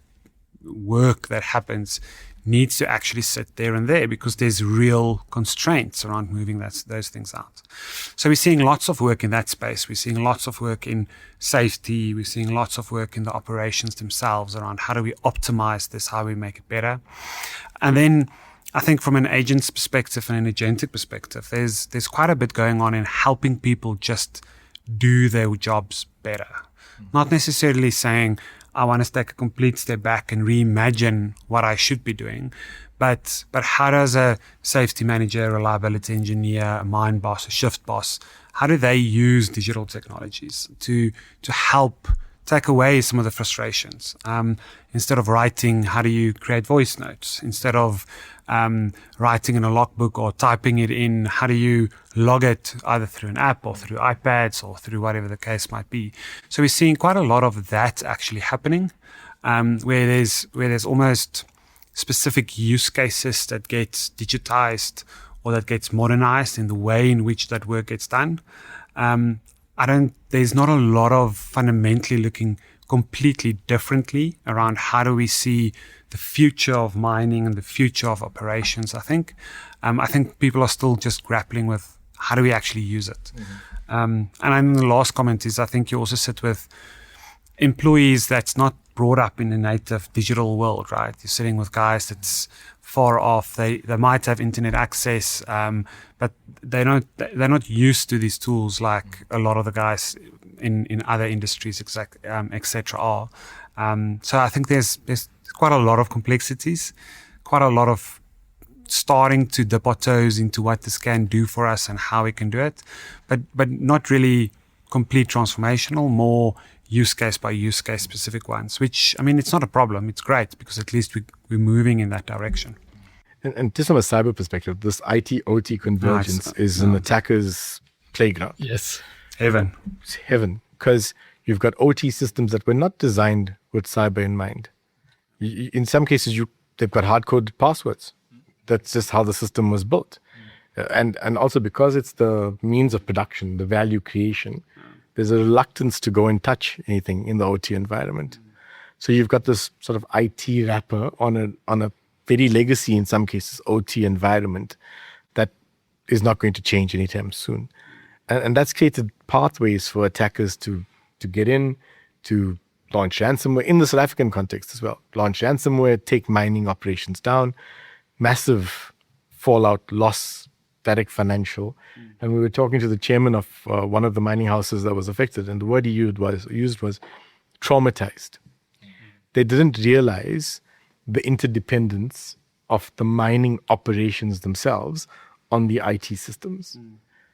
work that happens needs to actually sit there and there because there's real constraints around moving those things out. So we're seeing lots of work in that space. We're seeing lots of work in safety. We're seeing lots of work in the operations themselves around how do we optimize this, how we make it better. And then I think from an agent's perspective and an agentic perspective, there's quite a bit going on in helping people just do their jobs better. Not necessarily saying, I want to take a complete step back and reimagine what I should be doing. But how does a safety manager, a reliability engineer, a mine boss, a shift boss, how do they use digital technologies to help take away some of the frustrations? Instead of writing, how do you create voice notes? Instead of writing in a logbook or typing it in, how do you log it either through an app or through iPads or through whatever the case might be? So we're seeing quite a lot of that actually happening, where there's almost specific use cases that gets digitized or that gets modernized in the way in which that work gets done. There's not a lot of fundamentally looking completely differently around how do we see the future of mining and the future of operations. I think people are still just grappling with how do we actually use it. And then the last comment is I think you also sit with employees that's not brought up in the native digital world, right? You're sitting with guys that's far off. They might have internet access, but they're not used to these tools like a lot of the guys in other industries, etc. are. So I think there's quite a lot of complexities, quite a lot of starting to dip our toes into what this can do for us and how we can do it, but not really complete transformational, more use case by use case specific ones, which, I mean, it's not a problem. It's great because at least we're moving in that direction. And just from a cyber perspective, this IT-OT convergence is an attacker's playground. Yes. Heaven. It's heaven, because you've got OT systems that were not designed with cyber in mind. In some cases, they've got hard-coded passwords. That's just how the system was built. And also because it's the means of production, the value creation, there's a reluctance to go and touch anything in the OT environment. So you've got this sort of IT wrapper on a very legacy, in some cases, OT environment that is not going to change anytime soon. And that's created pathways for attackers to get in, to launch ransomware in the South African context as well. Launch ransomware, take mining operations down, massive fallout, loss, direct financial. And we were talking to the chairman of one of the mining houses that was affected, and the word he used was traumatized. They didn't realize the interdependence of the mining operations themselves on the IT systems.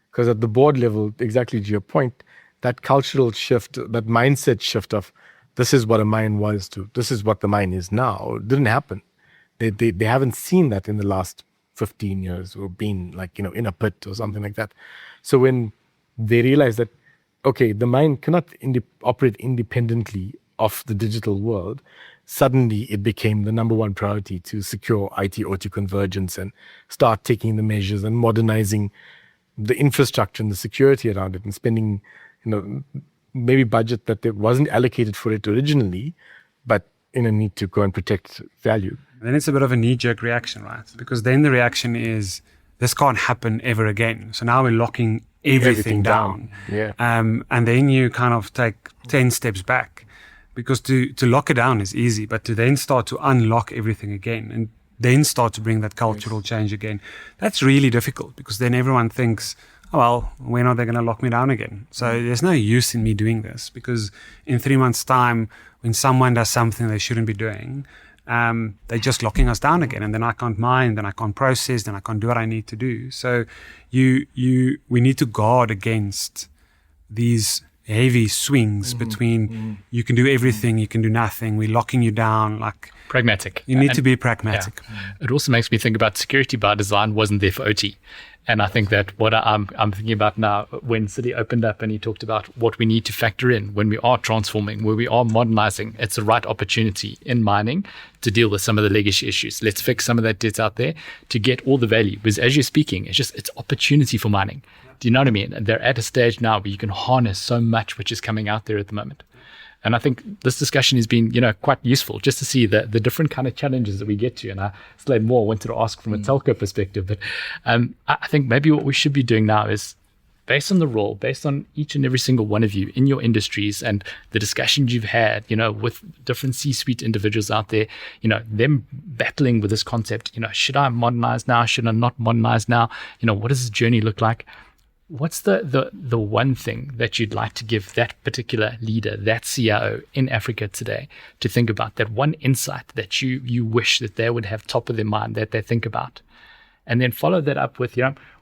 Because at the board level, exactly to your point, that cultural shift, that mindset shift of this is what a mine was to this is what the mine is now, didn't happen. They haven't seen that in the last 15 years or been like, in a pit or something like that. So when they realize that, okay, the mine cannot operate independently of the digital world, suddenly it became the number one priority to secure IT-OT convergence and start taking the measures and modernizing the infrastructure and the security around it and spending, maybe budget that there wasn't allocated for it originally, but in a need to go and protect value. Then it's a bit of a knee-jerk reaction, right? Because then the reaction is, this can't happen ever again. So now we're locking everything down. Yeah. And then you kind of take 10 steps back. Because to lock it down is easy, but to then start to unlock everything again and then start to bring that cultural change again, that's really difficult, because then everyone thinks, oh, well, when are they going to lock me down again? So there's no use in me doing this, because in 3 months' time, when someone does something they shouldn't be doing, they're just locking us down again, and then I can't mine, then I can't process, then I can't do what I need to do. So we need to guard against these heavy swings between you can do everything, you can do nothing, we're locking you down. Like, pragmatic. you need to be pragmatic. Yeah. It also makes me think about security by design wasn't there for OT. And I think that what I'm thinking about now, when Citi opened up and he talked about what we need to factor in when we are transforming, where we are modernizing, it's the right opportunity in mining to deal with some of the legacy issues. Let's fix some of that debt out there to get all the value. Because as you're speaking, it's opportunity for mining. Do you know what I mean? And they're at a stage now where you can harness so much which is coming out there at the moment. And I think this discussion has been, quite useful just to see the different kind of challenges that we get to. And I still had more I wanted to ask from a telco perspective. But I think maybe what we should be doing now is, based on the role, based on each and every single one of you in your industries and the discussions you've had, with different C-suite individuals out there, them battling with this concept, should I modernize now? Should I not modernize now? What does this journey look like? What's the one thing that you'd like to give that particular leader, that CIO in Africa today, to think about, that one insight that you wish that they would have top of their mind, that they think about? And then follow that up with,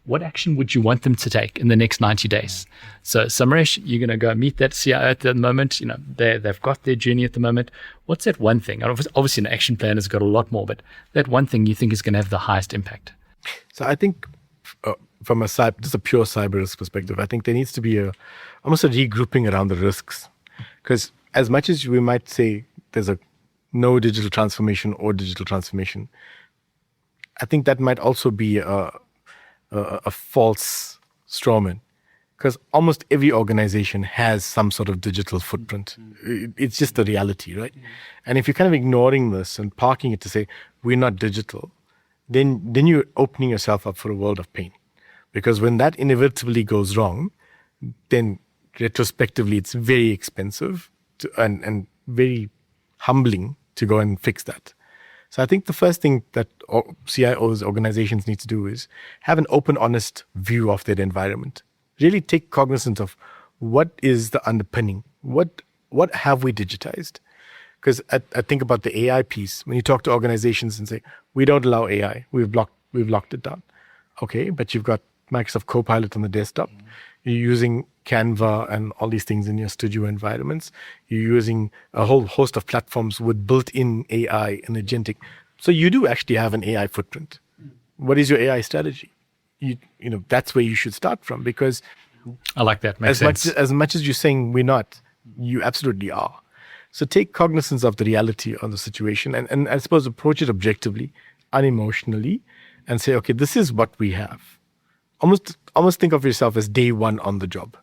what action would you want them to take in the next 90 days? So Samaresh, you're going to go meet that CIO at the moment. They've got their journey at the moment. What's that one thing? Obviously an action plan has got a lot more, but that one thing you think is going to have the highest impact? So I think from just a pure cyber risk perspective, I think there needs to be almost a regrouping around the risks. Because as much as we might say there's no digital transformation or digital transformation, I think that might also be a false strawman. Because almost every organization has some sort of digital footprint. It's just the reality, right? And if you're kind of ignoring this and parking it to say, we're not digital, then you're opening yourself up for a world of pain. Because when that inevitably goes wrong, then retrospectively it's very expensive and very humbling to go and fix that. So I think the first thing that CIOs, organizations need to do is have an open, honest view of their environment. Really take cognizance of what is the underpinning. What have we digitized? Because I think about the AI piece. When you talk to organizations and say, we don't allow AI, we've locked it down. Okay, but you've got Microsoft Copilot on the desktop. You're using Canva and all these things in your studio environments. You're using a whole host of platforms with built-in AI and agentic. So you do actually have an AI footprint. What is your AI strategy? That's where you should start from, because I like that. Makes sense. As much as you're saying we're not, you absolutely are. So take cognizance of the reality of the situation and I suppose approach it objectively, unemotionally, and say, okay, this is what we have. Almost think of yourself as day one on the job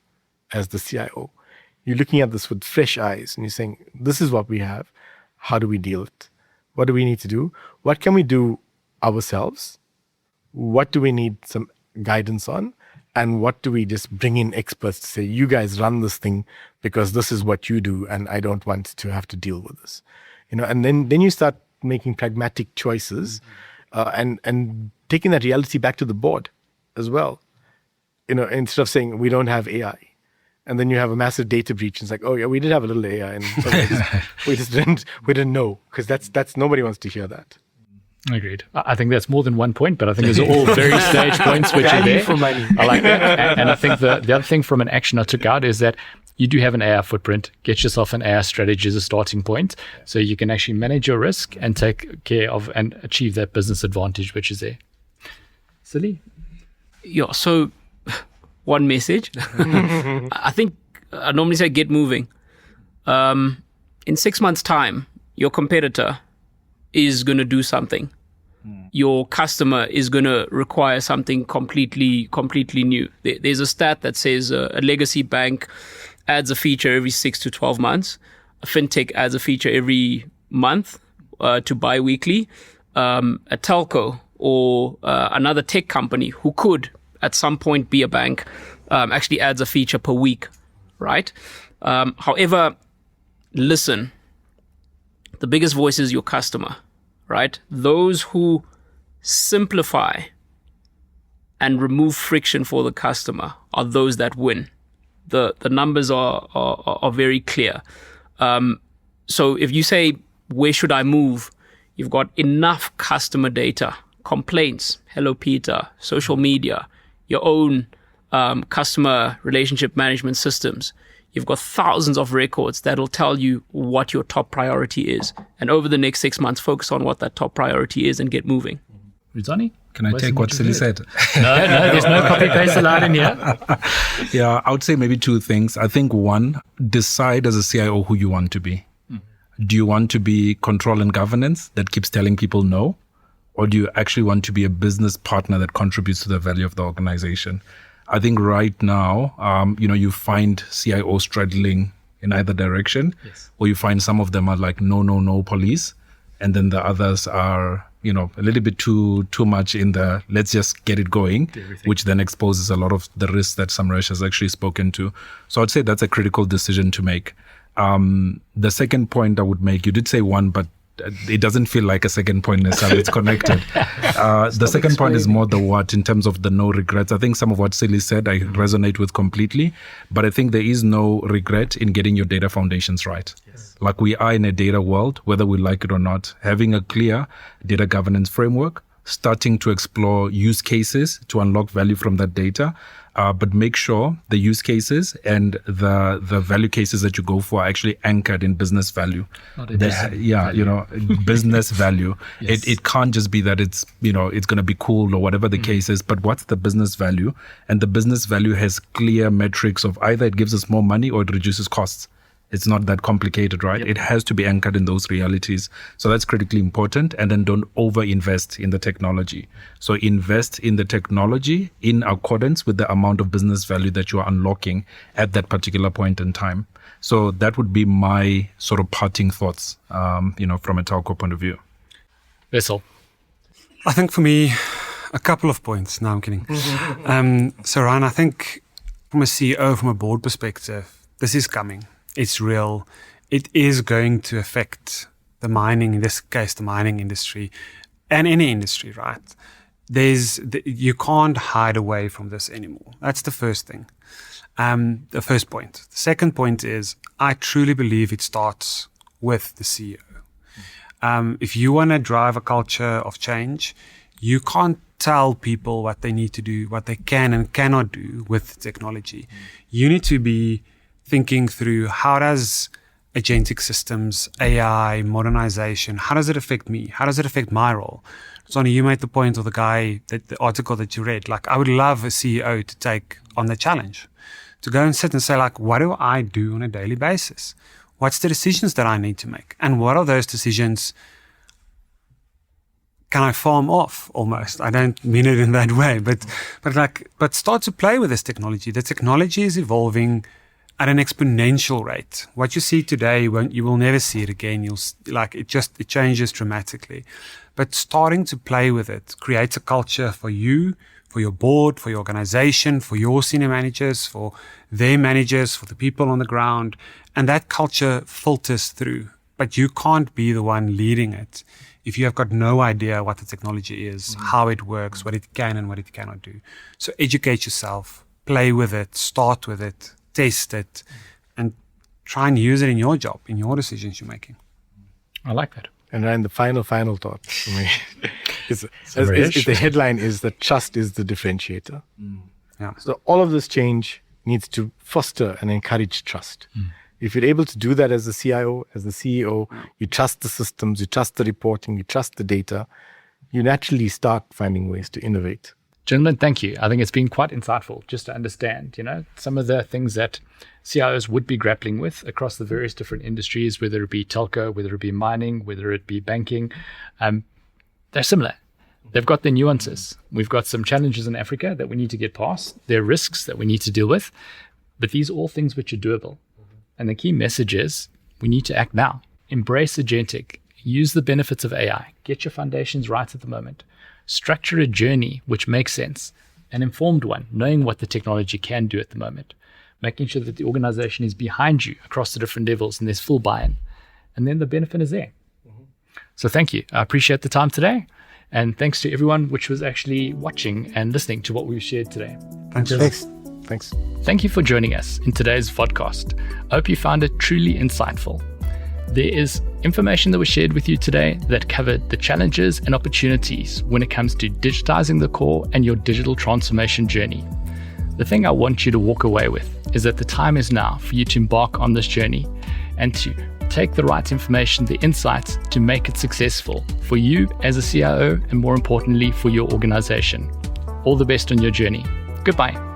as the CIO. You're looking at this with fresh eyes and you're saying, this is what we have. How do we deal with it? What do we need to do? What can we do ourselves? What do we need some guidance on? And what do we just bring in experts to say, you guys run this thing because this is what you do and I don't want to have to deal with this. And then you start making pragmatic choices and taking that reality back to the board as well. Instead of saying we don't have AI, and then you have a massive data breach. And it's like, oh yeah, we did have a little AI, and we just didn't know, because that's nobody wants to hear that. Agreed. I think that's more than one point, but I think those are all very sage points which are Value there. for money. I like that. And I think the other thing from an action I took out is that you do have an AI footprint. Get yourself an AI strategy as a starting point, so you can actually manage your risk and take care of and achieve that business advantage which is there. Silly. Yeah, so one message. I think I normally say get moving. In 6 months' time, your competitor is going to do something. Your customer is going to require something completely new. There's a stat that says a legacy bank adds a feature every 6 to 12 months. A fintech adds a feature every month to bi-weekly. A telco or another tech company who could at some point be a bank actually adds a feature per week, right? However, listen. The biggest voice is your customer, right? Those who simplify and remove friction for the customer are those that win. The numbers are very clear. So if you say, where should I move? You've got enough customer data, complaints, Hello Peter, social media, your own customer relationship management systems. You've got thousands of records that'll tell you what your top priority is. And over the next 6 months, focus on what that top priority is and get moving. Rizani? Can I take what Silly said? No, there's no copy paste allowed in here. Yeah, I would say maybe two things. I think one, decide as a CIO who you want to be. Do you want to be control and governance that keeps telling people no? Or do you actually want to be a business partner that contributes to the value of the organization? I think right now, you find CIOs straddling in either direction, or you find some of them are like, no, police. And then the others are, a little bit too much in the, let's just get it going, which then exposes a lot of the risks that Samresh has actually spoken to. So I'd say that's a critical decision to make. The second point I would make, you did say one, but it doesn't feel like a second point necessarily. It's connected. The second point is more the what in terms of the no regrets. I think some of what Silly said I resonate with completely, but I think there is no regret in getting your data foundations right. Yes. Like we are in a data world, whether we like it or not, having a clear data governance framework, starting to explore use cases to unlock value from that data. But make sure the use cases and the value cases that you go for are actually anchored in business value. Business value. Yes. It can't just be that it's going to be cool or whatever the case is, but what's the business value? And the business value has clear metrics of either it gives us more money or it reduces costs. It's not that complicated, right? Yep. It has to be anchored in those realities. So that's critically important. And then don't over-invest in the technology. So invest in the technology in accordance with the amount of business value that you are unlocking at that particular point in time. So that would be my sort of parting thoughts, from a telco point of view. Vessel. I think for me, a couple of points. No, I'm kidding. So Ryan, I think from a CEO, from a board perspective, this is coming. It's real. It is going to affect the mining, in this case, the mining industry and any industry, right? You can't hide away from this anymore. That's the first thing. The first point. The second point is I truly believe it starts with the CEO. If you want to drive a culture of change, you can't tell people what they need to do, what they can and cannot do with technology. You need to be thinking through how does agentic systems, AI, modernization, how does it affect me? How does it affect my role? Sonny, you made the point of the article that you read. Like, I would love a CEO to take on the challenge, to go and sit and say, like, what do I do on a daily basis? What's the decisions that I need to make? And what are those decisions can I farm off almost? I don't mean it in that way, but start to play with this technology. The technology is evolving at an exponential rate. What you see today, you will never see it again. It changes dramatically. But starting to play with it creates a culture for you, for your board, for your organization, for your senior managers, for their managers, for the people on the ground. And that culture filters through. But you can't be the one leading it if you have got no idea what the technology is, how it works, what it can and what it cannot do. So educate yourself, play with it, start with it, test it, and try and use it in your job, in your decisions you're making. I like that. And then the final thought for me is the headline is that trust is the differentiator. Yeah. So all of this change needs to foster and encourage trust. If you're able to do that as a CIO, as the CEO, you trust the systems, you trust the reporting, you trust the data, you naturally start finding ways to innovate. Gentlemen, thank you. I think it's been quite insightful just to understand, some of the things that CIOs would be grappling with across the various different industries, whether it be telco, whether it be mining, whether it be banking. They're similar. They've got their nuances. We've got some challenges in Africa that we need to get past. There are risks that we need to deal with. But these are all things which are doable. And the key message is we need to act now. Embrace agentic. Use the benefits of AI. Get your foundations right at the moment. Structure a journey which makes sense, an informed one, knowing what the technology can do at the moment, making sure that the organization is behind you across the different levels and there's full buy-in. And then the benefit is there. So thank you. I appreciate the time today. And thanks to everyone which was actually watching and listening to what we've shared today. Thanks. Thank you for joining us in today's podcast. I hope you found it truly insightful. There is information that was shared with you today that covered the challenges and opportunities when it comes to digitizing the core and your digital transformation journey. The thing I want you to walk away with is that the time is now for you to embark on this journey and to take the right information, the insights to make it successful for you as a CIO and more importantly for your organization. All the best on your journey. Goodbye.